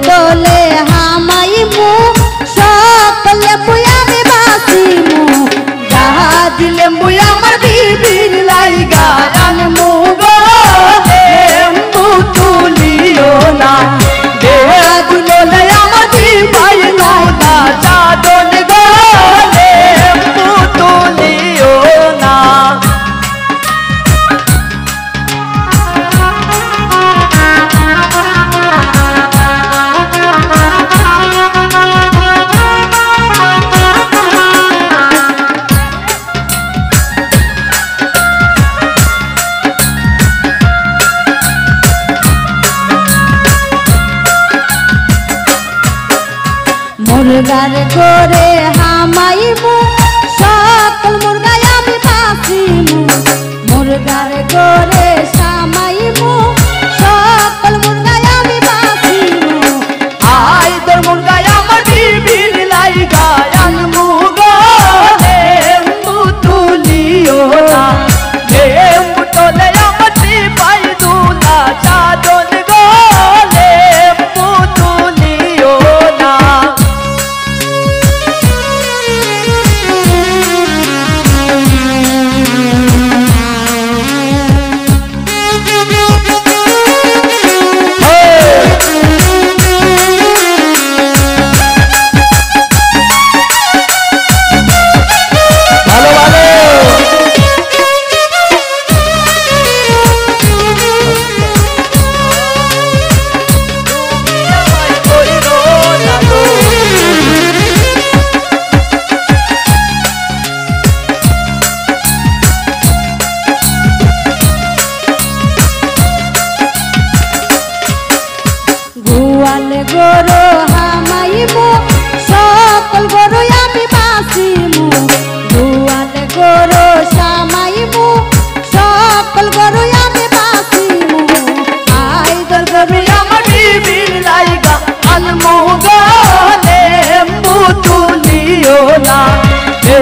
তোলে হামাইমু সকল বুয়ামে বাসিমু জাহাজ লেম্বু আমার বিবির লাইগা আনমু গো লেম্বু তুলিও না জাহাজ লোলে আমার বিবাই লাইগা চাদন গো লেম্বু তুলিও না। মুরগার করে হামাইমু সকল মুরগায় আমি বাসিমু মুরগার করে সামাইমু সকল মুরগায় আমি বাসিমু আই তোর মুরগায় আমার বিবির লাইগা আনমু গো লেম্বু তুলিও না লেম্বু তোলে আমার বিবাই দুলা চাদন গো লেম্বু তুলিও না। গরু হামাইমু সকল গরু আমি বাসিমু দুয়াল গরু সামাইমু সকল গরু আমি বাসিমু আই দর গরু আমার বিবির লাইগা আনমু গো লেম্বু তুলিও না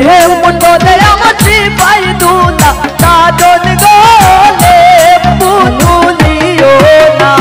লেম্বু তোলে আমার বিবাই দুলা চাদন গো লেম্বু তুলিও না।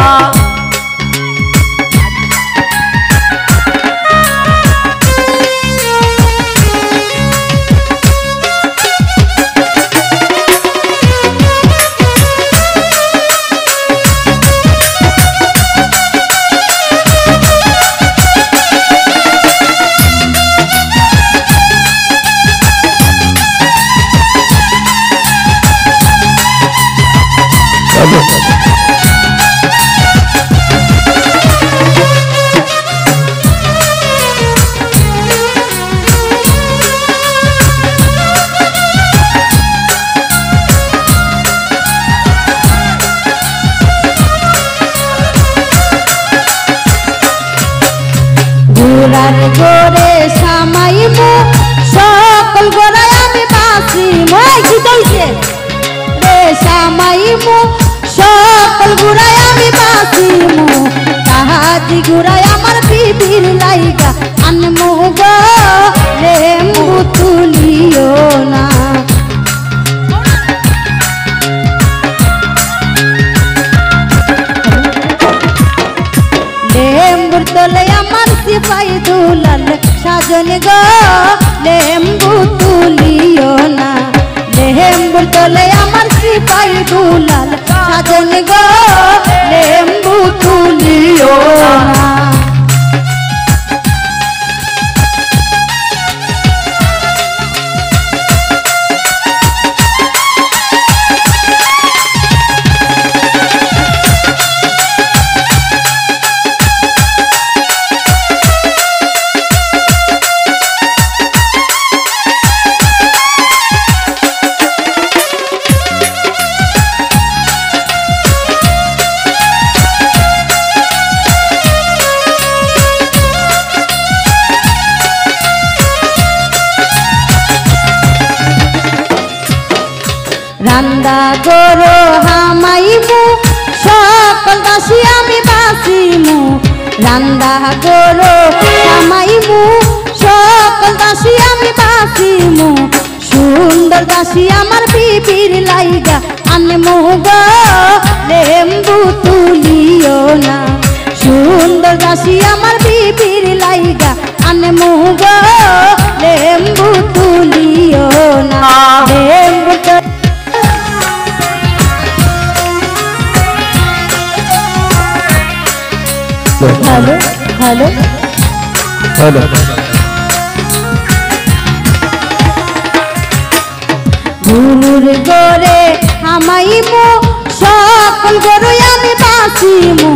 ঘোড়ার গোরে সামাইমু সকল গোড়ায় আমি বাসিমু কি কইছে রে সামাইমু সকল গোড়ায় আমি বাসিমু তাহাজি গোড়ায় আমার বিবির লাইগা আনমু গো লেম্বু তুলিও না। লেম্বুর তোলে আমার সিপাই দুলাল সাজন গো লেম্বু তুলিও না লেম্বুর তোলে আমার সিপাই দুলাল সাজন গো লেম্বু তুলিও না। রান্দা গরু হামাইমু সকল দাসী আমি বাসিমু রান্দা গরু হামাইমু সকল দাসী আমি বাসিমু সুন্দর দাসী আমার বিবির লাইগা আনমু গো লেম্বু তুলিও না সুন্দর দাসী হ্যালো হ্যালো হ্যালো গরুর গরে হামাইমু সকল গরু আমি বাঁচিমু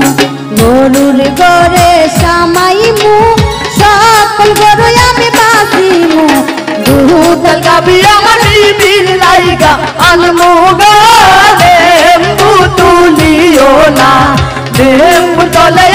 গরুর গরে সামাইমু সকল গরু আমি বাঁচিমু দুধ গাবি আমার বিবির লাইগা আনমু গালে তুলিও না দেব তলে